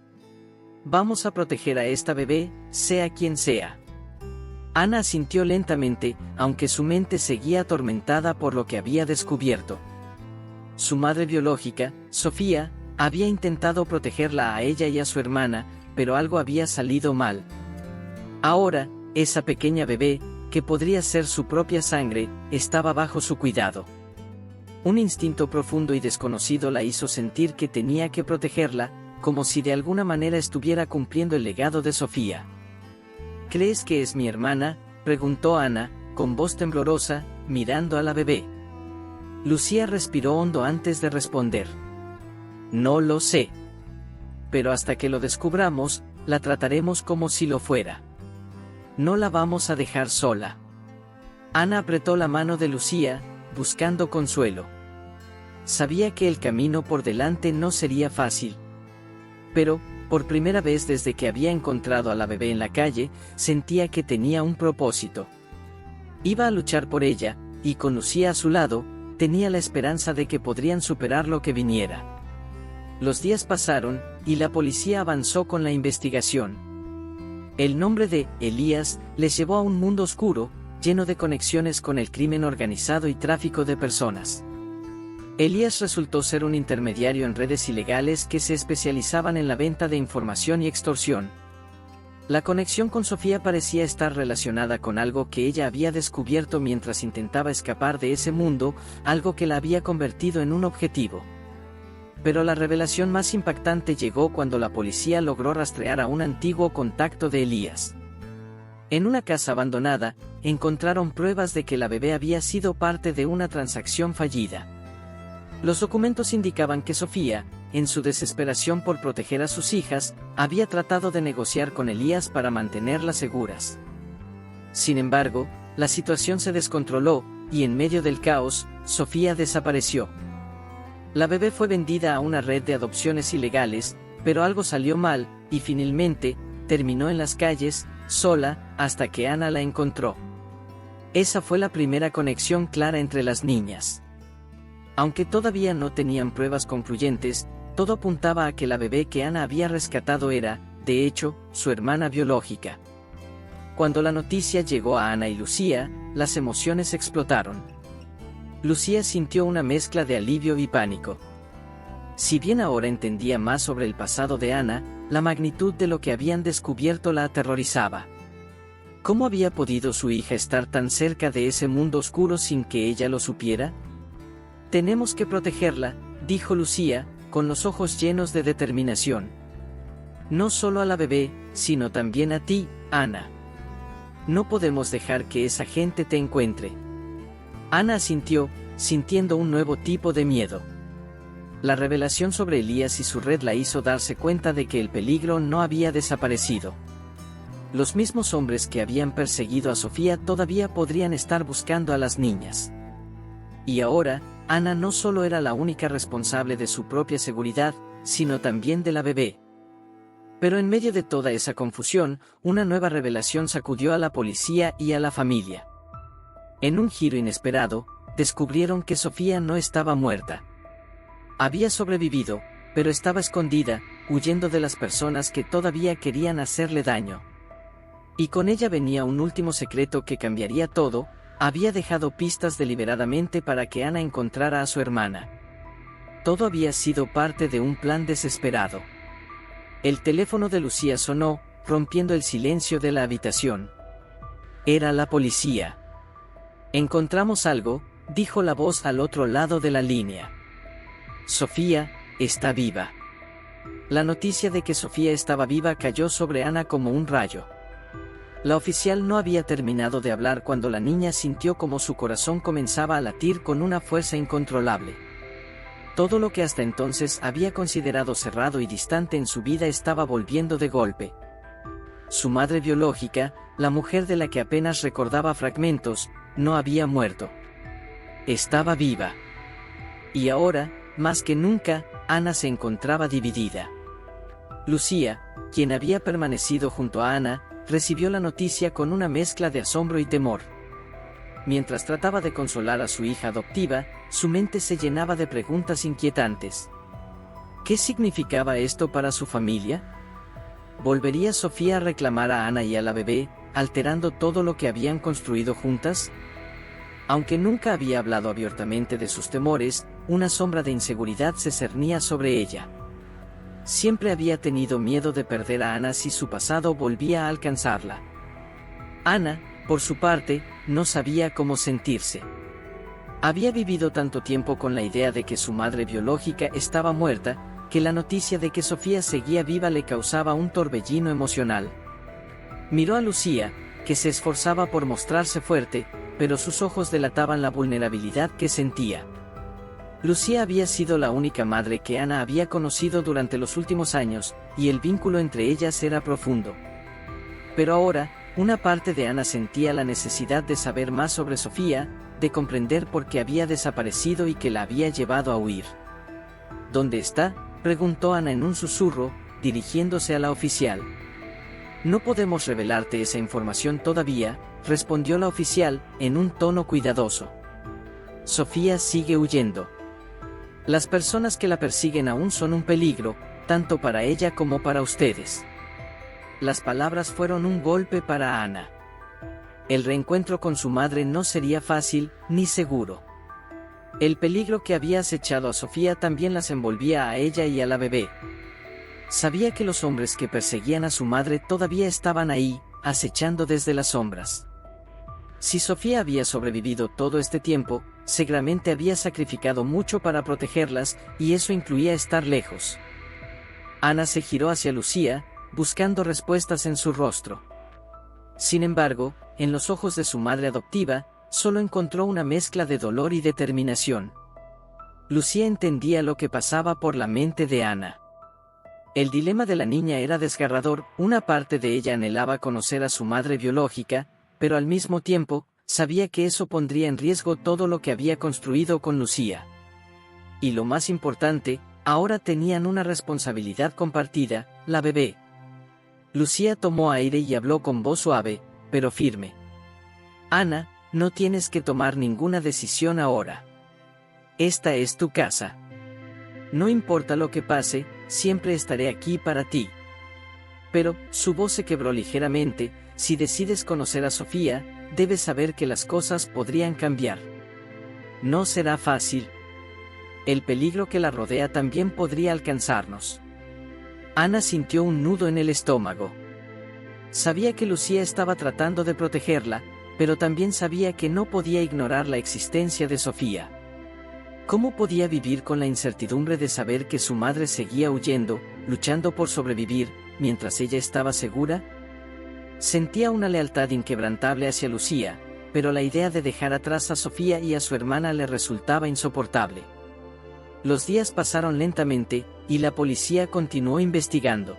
Vamos a proteger a esta bebé, sea quien sea. Ana asintió lentamente, aunque su mente seguía atormentada por lo que había descubierto. Su madre biológica, Sofía, había intentado protegerla a ella y a su hermana, pero algo había salido mal. Ahora, esa pequeña bebé, que podría ser su propia sangre, estaba bajo su cuidado. Un instinto profundo y desconocido la hizo sentir que tenía que protegerla, como si de alguna manera estuviera cumpliendo el legado de Sofía. ¿Crees que es mi hermana?, preguntó Ana, con voz temblorosa, mirando a la bebé. Lucía respiró hondo antes de responder. No lo sé. Pero hasta que lo descubramos, la trataremos como si lo fuera. No la vamos a dejar sola. Ana apretó la mano de Lucía, buscando consuelo. sabía que el camino por delante no sería fácil. Pero, por primera vez desde que había encontrado a la bebé en la calle, sentía que tenía un propósito. Iba a luchar por ella, y con Lucía a su lado, tenía la esperanza de que podrían superar lo que viniera. Los días pasaron, y la policía avanzó con la investigación. El nombre de Elías les llevó a un mundo oscuro, lleno de conexiones con el crimen organizado y tráfico de personas. Elías resultó ser un intermediario en redes ilegales que se especializaban en la venta de información y extorsión. La conexión con Sofía parecía estar relacionada con algo que ella había descubierto mientras intentaba escapar de ese mundo, algo que la había convertido en un objetivo. Pero la revelación más impactante llegó cuando la policía logró rastrear a un antiguo contacto de Elías. En una casa abandonada, encontraron pruebas de que la bebé había sido parte de una transacción fallida. Los documentos indicaban que Sofía, en su desesperación por proteger a sus hijas, había tratado de negociar con Elías para mantenerlas seguras. Sin embargo, la situación se descontroló, y en medio del caos, Sofía desapareció. La bebé fue vendida a una red de adopciones ilegales, pero algo salió mal, y finalmente, terminó en las calles, sola, hasta que Ana la encontró. Esa fue la primera conexión clara entre las niñas. Aunque todavía no tenían pruebas concluyentes, todo apuntaba a que la bebé que Ana había rescatado era, de hecho, su hermana biológica. Cuando la noticia llegó a Ana y Lucía, las emociones explotaron. Lucía sintió una mezcla de alivio y pánico. Si bien ahora entendía más sobre el pasado de Ana, la magnitud de lo que habían descubierto la aterrorizaba. ¿Cómo había podido su hija estar tan cerca de ese mundo oscuro sin que ella lo supiera? «Tenemos que protegerla», dijo Lucía, con los ojos llenos de determinación. «No solo a la bebé, sino también a ti, Ana. No podemos dejar que esa gente te encuentre». Ana asintió, sintiendo un nuevo tipo de miedo. La revelación sobre Elías y su red la hizo darse cuenta de que el peligro no había desaparecido. Los mismos hombres que habían perseguido a Sofía todavía podrían estar buscando a las niñas. Y ahora, Ana no solo era la única responsable de su propia seguridad, sino también de la bebé. Pero en medio de toda esa confusión, una nueva revelación sacudió a la policía y a la familia. En un giro inesperado, descubrieron que Sofía no estaba muerta. Había sobrevivido, pero estaba escondida, huyendo de las personas que todavía querían hacerle daño. Y con ella venía un último secreto que cambiaría todo. Había dejado pistas deliberadamente para que Ana encontrara a su hermana. Todo había sido parte de un plan desesperado. El teléfono de Lucía sonó, rompiendo el silencio de la habitación. Era la policía. «Encontramos algo», dijo la voz al otro lado de la línea. «Sofía está viva». La noticia de que Sofía estaba viva cayó sobre Ana como un rayo. La oficial no había terminado de hablar cuando la niña sintió como su corazón comenzaba a latir con una fuerza incontrolable. Todo lo que hasta entonces había considerado cerrado y distante en su vida estaba volviendo de golpe. Su madre biológica, la mujer de la que apenas recordaba fragmentos, no había muerto. Estaba viva. Y ahora, más que nunca, Ana se encontraba dividida. Lucía, quien había permanecido junto a Ana, recibió la noticia con una mezcla de asombro y temor. Mientras trataba de consolar a su hija adoptiva, su mente se llenaba de preguntas inquietantes. ¿Qué significaba esto para su familia? ¿Volvería Sofía a reclamar a Ana y a la bebé, alterando todo lo que habían construido juntas? Aunque nunca había hablado abiertamente de sus temores, una sombra de inseguridad se cernía sobre ella. Siempre había tenido miedo de perder a Ana si su pasado volvía a alcanzarla. Ana, por su parte, no sabía cómo sentirse. Había vivido tanto tiempo con la idea de que su madre biológica estaba muerta, que la noticia de que Sofía seguía viva le causaba un torbellino emocional. Miró a Lucía, que se esforzaba por mostrarse fuerte, pero sus ojos delataban la vulnerabilidad que sentía. Lucía había sido la única madre que Ana había conocido durante los últimos años, y el vínculo entre ellas era profundo. Pero ahora, una parte de Ana sentía la necesidad de saber más sobre Sofía, de comprender por qué había desaparecido y que la había llevado a huir. ¿Dónde está?, preguntó Ana en un susurro, dirigiéndose a la oficial. No podemos revelarte esa información todavía, respondió la oficial, en un tono cuidadoso. Sofía sigue huyendo. Las personas que la persiguen aún son un peligro, tanto para ella como para ustedes. Las palabras fueron un golpe para Ana. El reencuentro con su madre no sería fácil, ni seguro. El peligro que había acechado a Sofía también las envolvía a ella y a la bebé. Sabía que los hombres que perseguían a su madre todavía estaban ahí, acechando desde las sombras. Si Sofía había sobrevivido todo este tiempo, seguramente había sacrificado mucho para protegerlas, y eso incluía estar lejos. Ana se giró hacia Lucía, buscando respuestas en su rostro. Sin embargo, en los ojos de su madre adoptiva, solo encontró una mezcla de dolor y determinación. Lucía entendía lo que pasaba por la mente de Ana. El dilema de la niña era desgarrador, una parte de ella anhelaba conocer a su madre biológica, pero al mismo tiempo, sabía que eso pondría en riesgo todo lo que había construido con Lucía. Y lo más importante, ahora tenían una responsabilidad compartida, la bebé. Lucía tomó aire y habló con voz suave, pero firme. Ana, no tienes que tomar ninguna decisión ahora. Esta es tu casa. No importa lo que pase, siempre estaré aquí para ti. Pero, su voz se quebró ligeramente, si decides conocer a Sofía, debes saber que las cosas podrían cambiar. No será fácil. El peligro que la rodea también podría alcanzarnos. Ana sintió un nudo en el estómago. Sabía que Lucía estaba tratando de protegerla, pero también sabía que no podía ignorar la existencia de Sofía. ¿Cómo podía vivir con la incertidumbre de saber que su madre seguía huyendo, luchando por sobrevivir, mientras ella estaba segura? Sentía una lealtad inquebrantable hacia Lucía, pero la idea de dejar atrás a Sofía y a su hermana le resultaba insoportable. Los días pasaron lentamente, y la policía continuó investigando.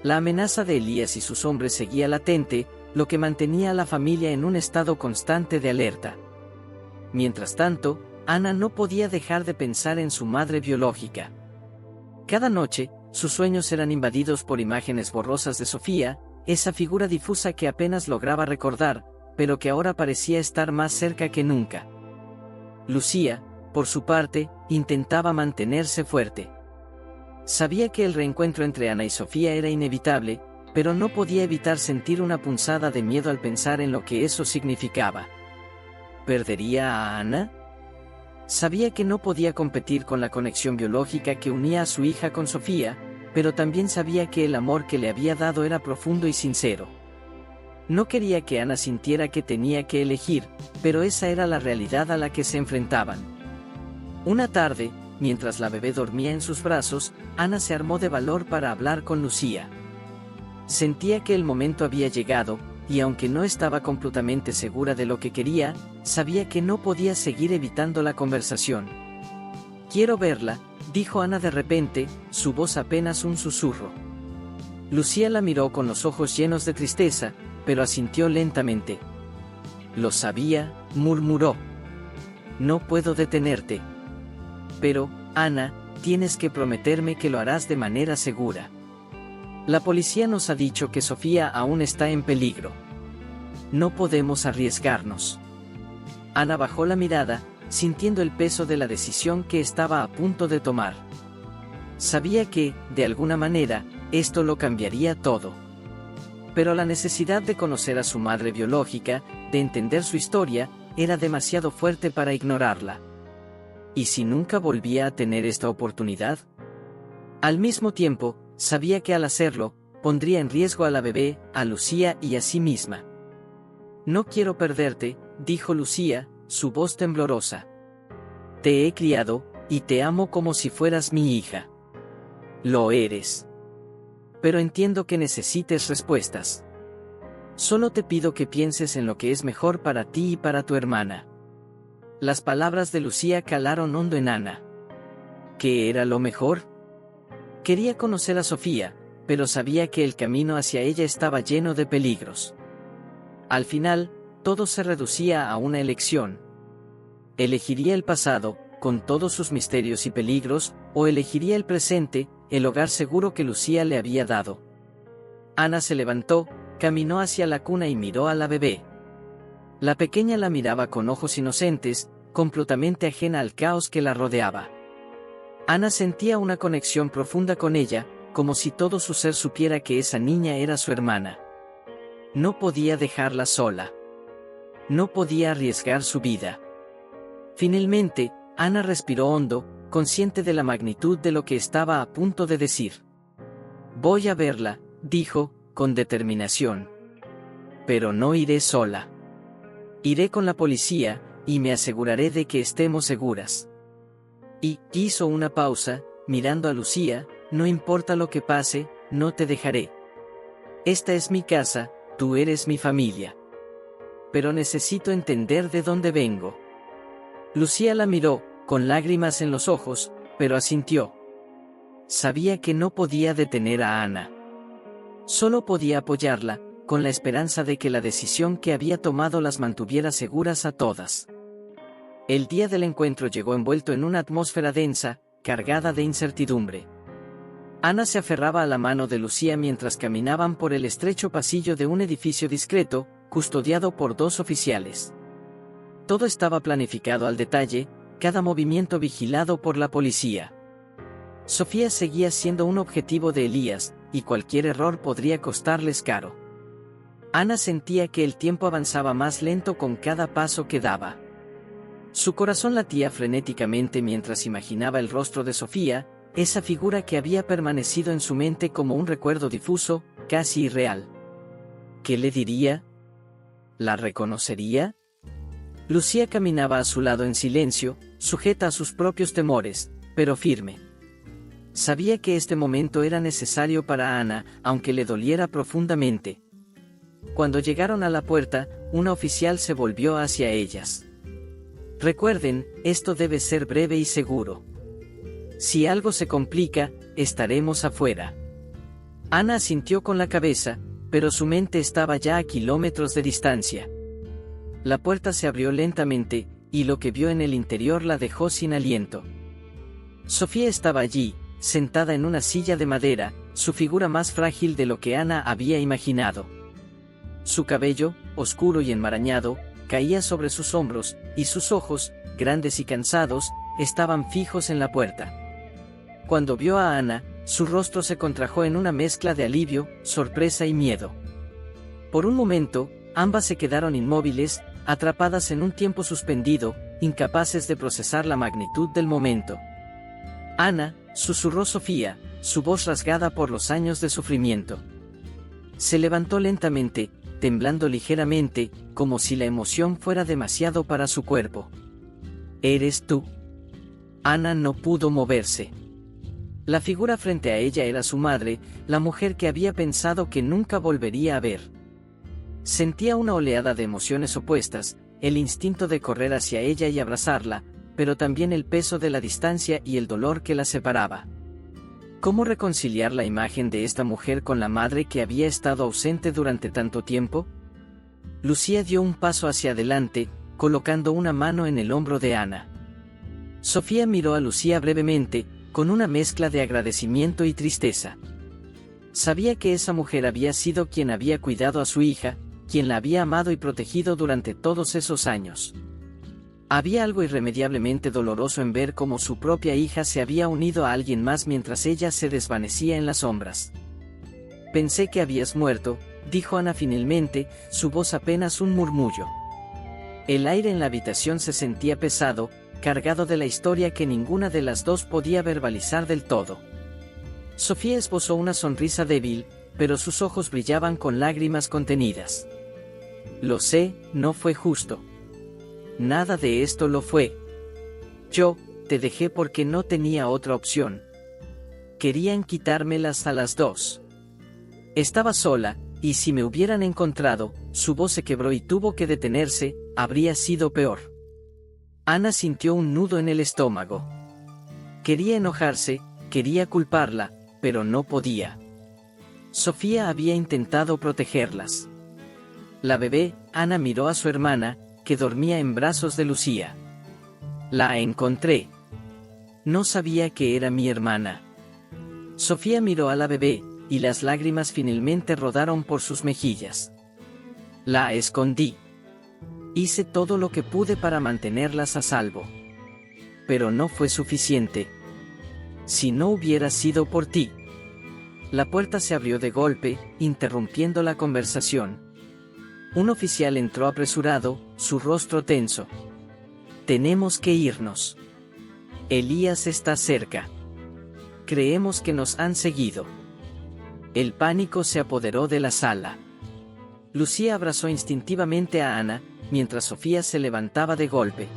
La amenaza de Elías y sus hombres seguía latente, lo que mantenía a la familia en un estado constante de alerta. Mientras tanto, Ana no podía dejar de pensar en su madre biológica. Cada noche, sus sueños eran invadidos por imágenes borrosas de Sofía, esa figura difusa que apenas lograba recordar, pero que ahora parecía estar más cerca que nunca. Lucía, por su parte, intentaba mantenerse fuerte. Sabía que el reencuentro entre Ana y Sofía era inevitable, pero no podía evitar sentir una punzada de miedo al pensar en lo que eso significaba. ¿Perdería a Ana? Sabía que no podía competir con la conexión biológica que unía a su hija con Sofía, pero también sabía que el amor que le había dado era profundo y sincero. No quería que Ana sintiera que tenía que elegir, pero esa era la realidad a la que se enfrentaban. Una tarde, mientras la bebé dormía en sus brazos, Ana se armó de valor para hablar con Lucía. Sentía que el momento había llegado, y aunque no estaba completamente segura de lo que quería, sabía que no podía seguir evitando la conversación. «Quiero verla», dijo Ana de repente, su voz apenas un susurro. Lucía la miró con los ojos llenos de tristeza, pero asintió lentamente. «Lo sabía», murmuró. «No puedo detenerte. Pero, Ana, tienes que prometerme que lo harás de manera segura. La policía nos ha dicho que Sofía aún está en peligro. No podemos arriesgarnos». Ana bajó la mirada, sintiendo el peso de la decisión que estaba a punto de tomar. Sabía que, de alguna manera, esto lo cambiaría todo. Pero la necesidad de conocer a su madre biológica, de entender su historia, era demasiado fuerte para ignorarla. ¿Y si nunca volvía a tener esta oportunidad? Al mismo tiempo, sabía que al hacerlo, pondría en riesgo a la bebé, a Lucía y a sí misma. «No quiero perderte», dijo Lucía, su voz temblorosa. «Te he criado, y te amo como si fueras mi hija». «Lo eres. Pero entiendo que necesites respuestas. Solo te pido que pienses en lo que es mejor para ti y para tu hermana». Las palabras de Lucía calaron hondo en Ana. ¿Qué era lo mejor? Quería conocer a Sofía, pero sabía que el camino hacia ella estaba lleno de peligros. Al final, todo se reducía a una elección: ¿Elegiría el pasado, con todos sus misterios y peligros, o elegiría el presente, el hogar seguro que Lucía le había dado? Ana se levantó, caminó hacia la cuna y miró a la bebé. La pequeña la miraba con ojos inocentes, completamente ajena al caos que la rodeaba. Ana sentía una conexión profunda con ella, como si todo su ser supiera que esa niña era su hermana. No podía dejarla sola. No podía arriesgar su vida. Finalmente, Ana respiró hondo, consciente de la magnitud de lo que estaba a punto de decir. «Voy a verla», dijo, con determinación. «Pero no iré sola. Iré con la policía, y me aseguraré de que estemos seguras». Y hizo una pausa, mirando a Lucía. «No importa lo que pase, no te dejaré. Esta es mi casa, tú eres mi familia. Pero necesito entender de dónde vengo». Lucía la miró, con lágrimas en los ojos, pero asintió. Sabía que no podía detener a Ana. Solo podía apoyarla, con la esperanza de que la decisión que había tomado las mantuviera seguras a todas. El día del encuentro llegó envuelto en una atmósfera densa, cargada de incertidumbre. Ana se aferraba a la mano de Lucía mientras caminaban por el estrecho pasillo de un edificio discreto, custodiado por 2 oficiales. Todo estaba planificado al detalle, cada movimiento vigilado por la policía. Sofía seguía siendo un objetivo de Elías, y cualquier error podría costarles caro. Ana sentía que el tiempo avanzaba más lento con cada paso que daba. Su corazón latía frenéticamente mientras imaginaba el rostro de Sofía, esa figura que había permanecido en su mente como un recuerdo difuso, casi irreal. ¿Qué le diría? ¿La reconocería? Lucía caminaba a su lado en silencio, sujeta a sus propios temores, pero firme. Sabía que este momento era necesario para Ana, aunque le doliera profundamente. Cuando llegaron a la puerta, una oficial se volvió hacia ellas. «Recuerden, esto debe ser breve y seguro. Si algo se complica, estaremos afuera». Ana asintió con la cabeza, pero su mente estaba ya a kilómetros de distancia. La puerta se abrió lentamente, y lo que vio en el interior la dejó sin aliento. Sofía estaba allí, sentada en una silla de madera, su figura más frágil de lo que Ana había imaginado. Su cabello, oscuro y enmarañado, caía sobre sus hombros, y sus ojos, grandes y cansados, estaban fijos en la puerta. Cuando vio a Ana, su rostro se contrajo en una mezcla de alivio, sorpresa y miedo. Por un momento, ambas se quedaron inmóviles, atrapadas en un tiempo suspendido, incapaces de procesar la magnitud del momento. «Ana», susurró Sofía, su voz rasgada por los años de sufrimiento. Se levantó lentamente, temblando ligeramente, como si la emoción fuera demasiado para su cuerpo. «¿Eres tú?» Ana no pudo moverse. La figura frente a ella era su madre, la mujer que había pensado que nunca volvería a ver. Sentía una oleada de emociones opuestas, el instinto de correr hacia ella y abrazarla, pero también el peso de la distancia y el dolor que la separaba. ¿Cómo reconciliar la imagen de esta mujer con la madre que había estado ausente durante tanto tiempo? Lucía dio un paso hacia adelante, colocando una mano en el hombro de Ana. Sofía miró a Lucía brevemente, con una mezcla de agradecimiento y tristeza. Sabía que esa mujer había sido quien había cuidado a su hija, quien la había amado y protegido durante todos esos años. Había algo irremediablemente doloroso en ver cómo su propia hija se había unido a alguien más mientras ella se desvanecía en las sombras. «Pensé que habías muerto», dijo Ana finalmente, su voz apenas un murmullo. El aire en la habitación se sentía pesado, cargado de la historia que ninguna de las dos podía verbalizar del todo. Sofía esbozó una sonrisa débil, pero sus ojos brillaban con lágrimas contenidas. «Lo sé, no fue justo. Nada de esto lo fue. Yo te dejé porque no tenía otra opción. Querían quitármelas a las 2. Estaba sola, y si me hubieran encontrado», su voz se quebró y tuvo que detenerse, «habría sido peor». Ana sintió un nudo en el estómago. Quería enojarse, quería culparla, pero no podía. Sofía había intentado protegerlas. La bebé, Ana miró a su hermana, que dormía en brazos de Lucía. La encontré. No sabía que era mi hermana. Sofía miró a la bebé, y las lágrimas finalmente rodaron por sus mejillas. La escondí. Hice todo lo que pude para mantenerlas a salvo. Pero no fue suficiente. Si no hubiera sido por ti. La puerta se abrió de golpe, interrumpiendo la conversación. Un oficial entró apresurado, su rostro tenso. Tenemos que irnos. Elías está cerca. Creemos que nos han seguido. El pánico se apoderó de la sala. Lucía abrazó instintivamente a Ana, mientras Sofía se levantaba de golpe.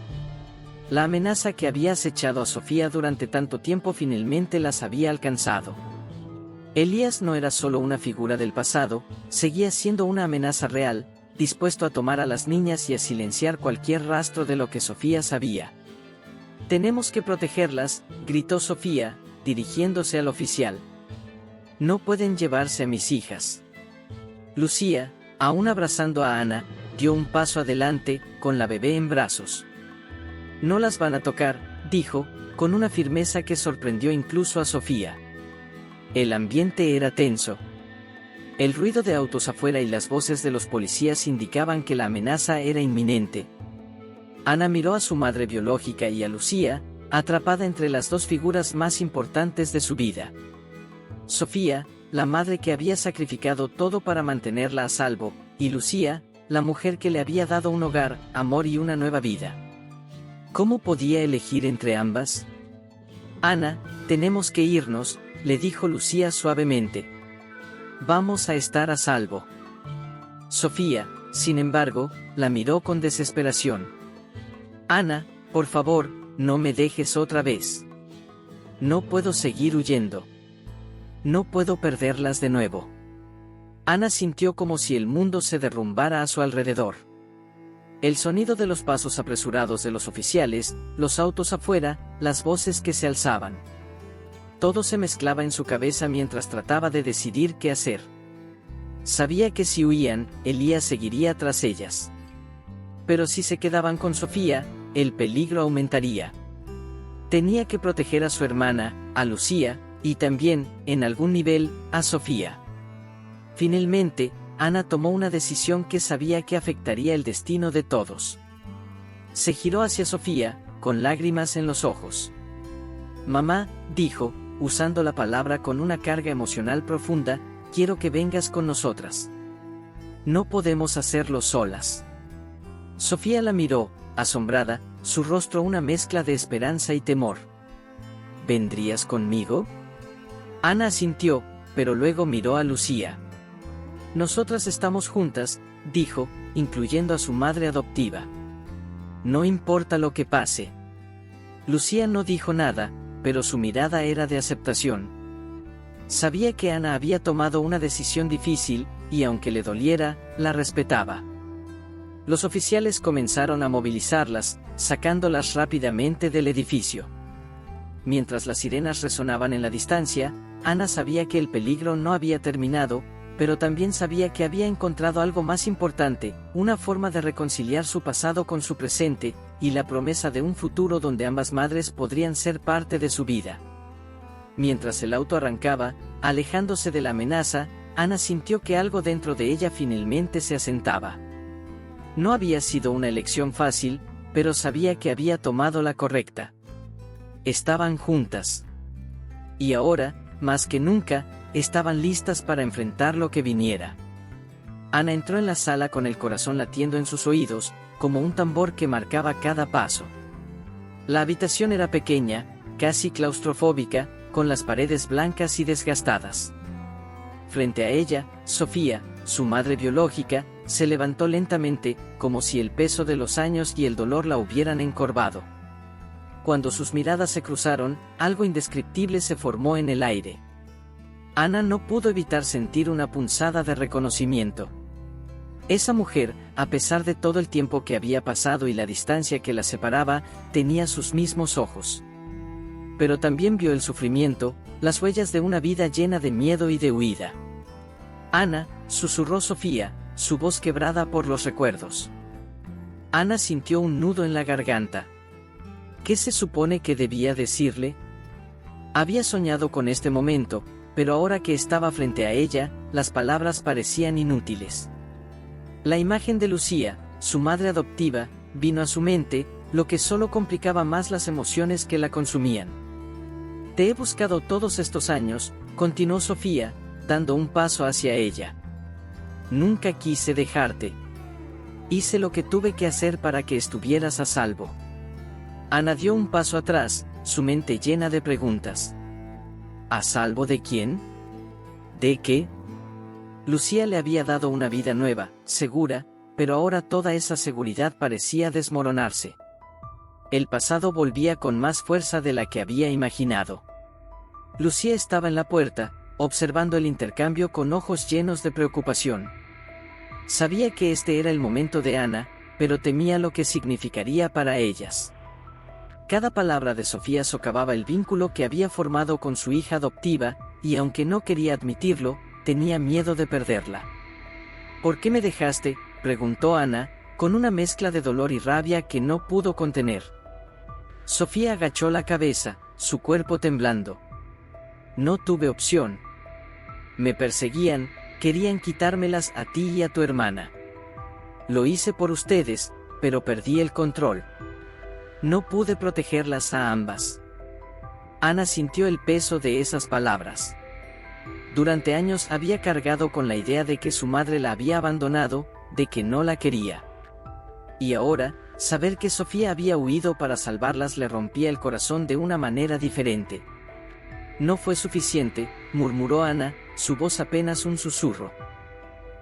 La amenaza que había acechado a Sofía durante tanto tiempo finalmente las había alcanzado. Elías no era solo una figura del pasado, seguía siendo una amenaza real, dispuesto a tomar a las niñas y a silenciar cualquier rastro de lo que Sofía sabía. «Tenemos que protegerlas», gritó Sofía, dirigiéndose al oficial. «No pueden llevarse a mis hijas». Lucía, aún abrazando a Ana, dio un paso adelante, con la bebé en brazos. «No las van a tocar», dijo, con una firmeza que sorprendió incluso a Sofía. El ambiente era tenso. El ruido de autos afuera y las voces de los policías indicaban que la amenaza era inminente. Ana miró a su madre biológica y a Lucía, atrapada entre las dos figuras más importantes de su vida. Sofía, la madre que había sacrificado todo para mantenerla a salvo, y Lucía, la mujer que le había dado un hogar, amor y una nueva vida. ¿Cómo podía elegir entre ambas? «Ana, tenemos que irnos», le dijo Lucía suavemente. «Vamos a estar a salvo». Sofía, sin embargo, la miró con desesperación. «Ana, por favor, no me dejes otra vez. No puedo seguir huyendo. No puedo perderlas de nuevo». Ana sintió como si el mundo se derrumbara a su alrededor. El sonido de los pasos apresurados de los oficiales, los autos afuera, las voces que se alzaban. Todo se mezclaba en su cabeza mientras trataba de decidir qué hacer. Sabía que si huían, Elías seguiría tras ellas. Pero si se quedaban con Sofía, el peligro aumentaría. Tenía que proteger a su hermana, a Lucía, y también, en algún nivel, a Sofía. Finalmente, Ana tomó una decisión que sabía que afectaría el destino de todos. Se giró hacia Sofía, con lágrimas en los ojos. «Mamá», dijo, usando la palabra con una carga emocional profunda, «quiero que vengas con nosotras. No podemos hacerlo solas». Sofía la miró, asombrada, su rostro una mezcla de esperanza y temor. «¿Vendrías conmigo?» Ana asintió, pero luego miró a Lucía. «Nosotras estamos juntas», dijo, incluyendo a su madre adoptiva. «No importa lo que pase». Lucía no dijo nada, pero su mirada era de aceptación. Sabía que Ana había tomado una decisión difícil, y aunque le doliera, la respetaba. Los oficiales comenzaron a movilizarlas, sacándolas rápidamente del edificio. Mientras las sirenas resonaban en la distancia, Ana sabía que el peligro no había terminado, pero también sabía que había encontrado algo más importante, una forma de reconciliar su pasado con su presente, y la promesa de un futuro donde ambas madres podrían ser parte de su vida. Mientras el auto arrancaba, alejándose de la amenaza, Ana sintió que algo dentro de ella finalmente se asentaba. No había sido una elección fácil, pero sabía que había tomado la correcta. Estaban juntas. Y ahora, más que nunca, estaban listas para enfrentar lo que viniera. Ana entró en la sala con el corazón latiendo en sus oídos, como un tambor que marcaba cada paso. La habitación era pequeña, casi claustrofóbica, con las paredes blancas y desgastadas. Frente a ella, Sofía, su madre biológica, se levantó lentamente, como si el peso de los años y el dolor la hubieran encorvado. Cuando sus miradas se cruzaron, algo indescriptible se formó en el aire. Ana no pudo evitar sentir una punzada de reconocimiento. Esa mujer, a pesar de todo el tiempo que había pasado y la distancia que la separaba, tenía sus mismos ojos. Pero también vio el sufrimiento, las huellas de una vida llena de miedo y de huida. «Ana», susurró Sofía, su voz quebrada por los recuerdos. Ana sintió un nudo en la garganta. ¿Qué se supone que debía decirle? Había soñado con este momento, pero ahora que estaba frente a ella, las palabras parecían inútiles. La imagen de Lucía, su madre adoptiva, vino a su mente, lo que solo complicaba más las emociones que la consumían. Te he buscado todos estos años, continuó Sofía, dando un paso hacia ella. Nunca quise dejarte. Hice lo que tuve que hacer para que estuvieras a salvo. Ana dio un paso atrás, su mente llena de preguntas. ¿A salvo de quién? ¿De qué? Lucía le había dado una vida nueva, segura, pero ahora toda esa seguridad parecía desmoronarse. El pasado volvía con más fuerza de la que había imaginado. Lucía estaba en la puerta, observando el intercambio con ojos llenos de preocupación. Sabía que este era el momento de Ana, pero temía lo que significaría para ellas. Cada palabra de Sofía socavaba el vínculo que había formado con su hija adoptiva, y aunque no quería admitirlo, tenía miedo de perderla. ¿Por qué me dejaste?, preguntó Ana, con una mezcla de dolor y rabia que no pudo contener. Sofía agachó la cabeza, su cuerpo temblando. No tuve opción. Me perseguían, querían quitármelas a ti y a tu hermana. Lo hice por ustedes, pero perdí el control. No pude protegerlas a ambas. Ana sintió el peso de esas palabras. Durante años había cargado con la idea de que su madre la había abandonado, de que no la quería. Y ahora, saber que Sofía había huido para salvarlas le rompía el corazón de una manera diferente. No fue suficiente, murmuró Ana, su voz apenas un susurro.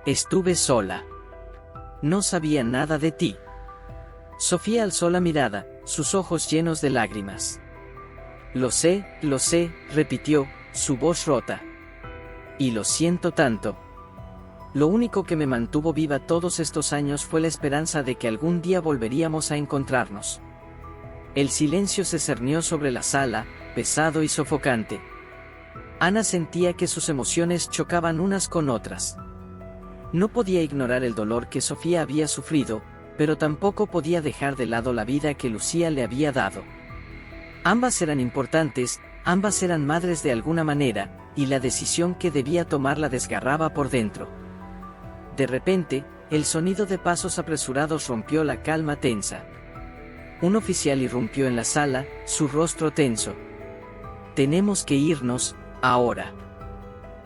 Estuve sola. No sabía nada de ti. Sofía alzó la mirada, sus ojos llenos de lágrimas. Lo sé, repitió, su voz rota. Y lo siento tanto. Lo único que me mantuvo viva todos estos años fue la esperanza de que algún día volveríamos a encontrarnos. El silencio se cernió sobre la sala, pesado y sofocante. Ana sentía que sus emociones chocaban unas con otras. No podía ignorar el dolor que Sofía había sufrido, pero tampoco podía dejar de lado la vida que Lucía le había dado. Ambas eran importantes, ambas eran madres de alguna manera, y la decisión que debía tomar la desgarraba por dentro. De repente, el sonido de pasos apresurados rompió la calma tensa. Un oficial irrumpió en la sala, su rostro tenso. Tenemos que irnos, ahora.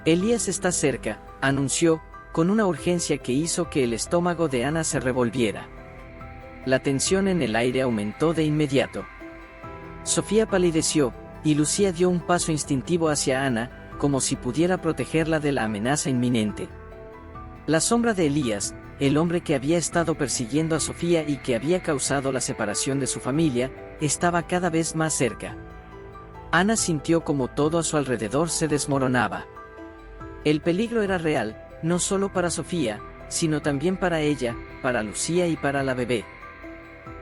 Elías está cerca, anunció, con una urgencia que hizo que el estómago de Ana se revolviera. La tensión en el aire aumentó de inmediato. Sofía palideció, y Lucía dio un paso instintivo hacia Ana, como si pudiera protegerla de la amenaza inminente. La sombra de Elías, el hombre que había estado persiguiendo a Sofía y que había causado la separación de su familia, estaba cada vez más cerca. Ana sintió como todo a su alrededor se desmoronaba. El peligro era real, no solo para Sofía, sino también para ella, para Lucía y para la bebé.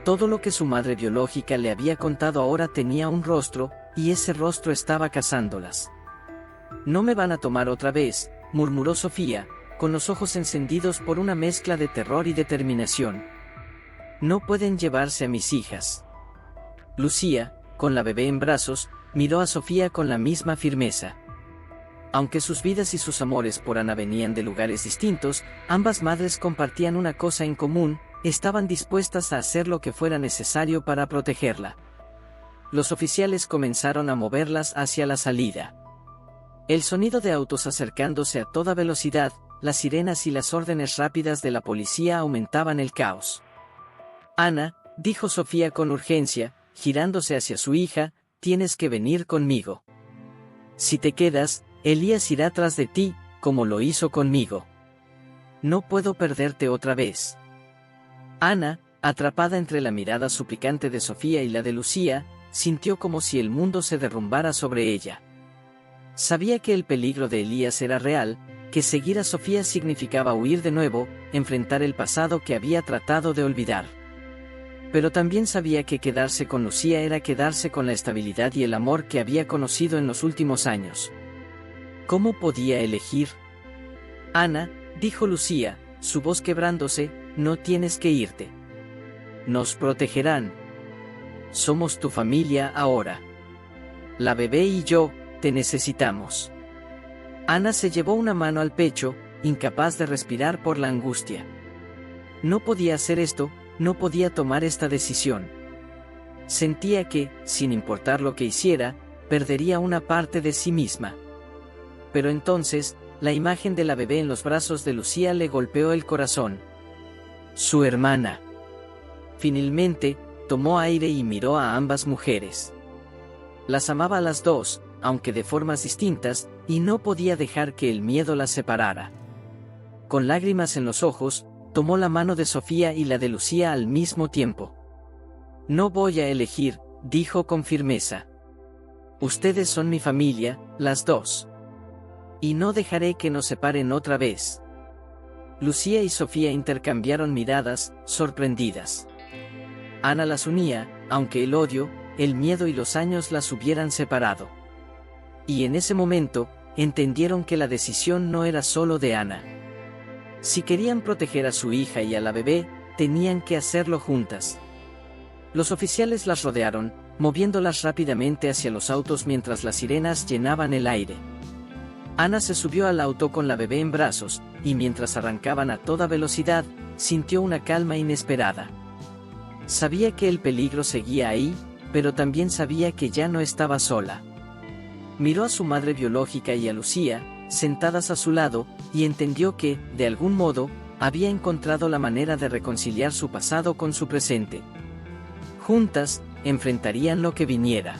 Todo lo que su madre biológica le había contado ahora tenía un rostro, y ese rostro estaba cazándolas. No me van a tomar otra vez, murmuró Sofía, con los ojos encendidos por una mezcla de terror y determinación. No pueden llevarse a mis hijas. Lucía, con la bebé en brazos, miró a Sofía con la misma firmeza. Aunque sus vidas y sus amores por Ana venían de lugares distintos, ambas madres compartían una cosa en común: estaban dispuestas a hacer lo que fuera necesario para protegerla. Los oficiales comenzaron a moverlas hacia la salida. El sonido de autos acercándose a toda velocidad, las sirenas y las órdenes rápidas de la policía aumentaban el caos. Ana, dijo Sofía con urgencia, girándose hacia su hija, tienes que venir conmigo. Si te quedas, Elías irá tras de ti, como lo hizo conmigo. No puedo perderte otra vez. Ana, atrapada entre la mirada suplicante de Sofía y la de Lucía, sintió como si el mundo se derrumbara sobre ella. Sabía que el peligro de Elías era real, que seguir a Sofía significaba huir de nuevo, enfrentar el pasado que había tratado de olvidar. Pero también sabía que quedarse con Lucía era quedarse con la estabilidad y el amor que había conocido en los últimos años. ¿Cómo podía elegir? Ana, dijo Lucía, su voz quebrándose, no tienes que irte. Nos protegerán. somos tu familia ahora. La bebé y yo, te necesitamos. Ana se llevó una mano al pecho, incapaz de respirar por la angustia. No podía hacer esto, no podía tomar esta decisión. Sentía que, sin importar lo que hiciera, perdería una parte de sí misma. Pero entonces, la imagen de la bebé en los brazos de Lucía le golpeó el corazón. Su hermana. Finalmente, tomó aire y miró a ambas mujeres. Las amaba a las dos, aunque de formas distintas, y no podía dejar que el miedo las separara. Con lágrimas en los ojos, tomó la mano de Sofía y la de Lucía al mismo tiempo. No voy a elegir, dijo con firmeza. Ustedes son mi familia, las dos. Y no dejaré que nos separen otra vez. Lucía y Sofía intercambiaron miradas, sorprendidas. Ana las unía, aunque el odio, el miedo y los años las hubieran separado. Y en ese momento, entendieron que la decisión no era solo de Ana. Si querían proteger a su hija y a la bebé, tenían que hacerlo juntas. Los oficiales las rodearon, moviéndolas rápidamente hacia los autos mientras las sirenas llenaban el aire. Ana se subió al auto con la bebé en brazos, y mientras arrancaban a toda velocidad, sintió una calma inesperada. Sabía que el peligro seguía ahí, pero también sabía que ya no estaba sola. Miró a su madre biológica y a Lucía, sentadas a su lado, y entendió que, de algún modo, había encontrado la manera de reconciliar su pasado con su presente. Juntas, enfrentarían lo que viniera.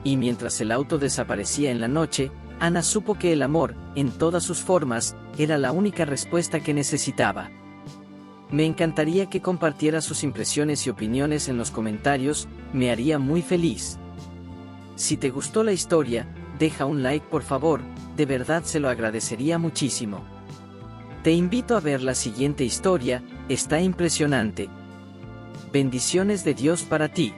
Y mientras el auto desaparecía en la noche, Ana supo que el amor, en todas sus formas, era la única respuesta que necesitaba. Me encantaría que compartiera sus impresiones y opiniones en los comentarios, me haría muy feliz. Si te gustó la historia, deja un like por favor, de verdad se lo agradecería muchísimo. Te invito a ver la siguiente historia, está impresionante. Bendiciones de Dios para ti.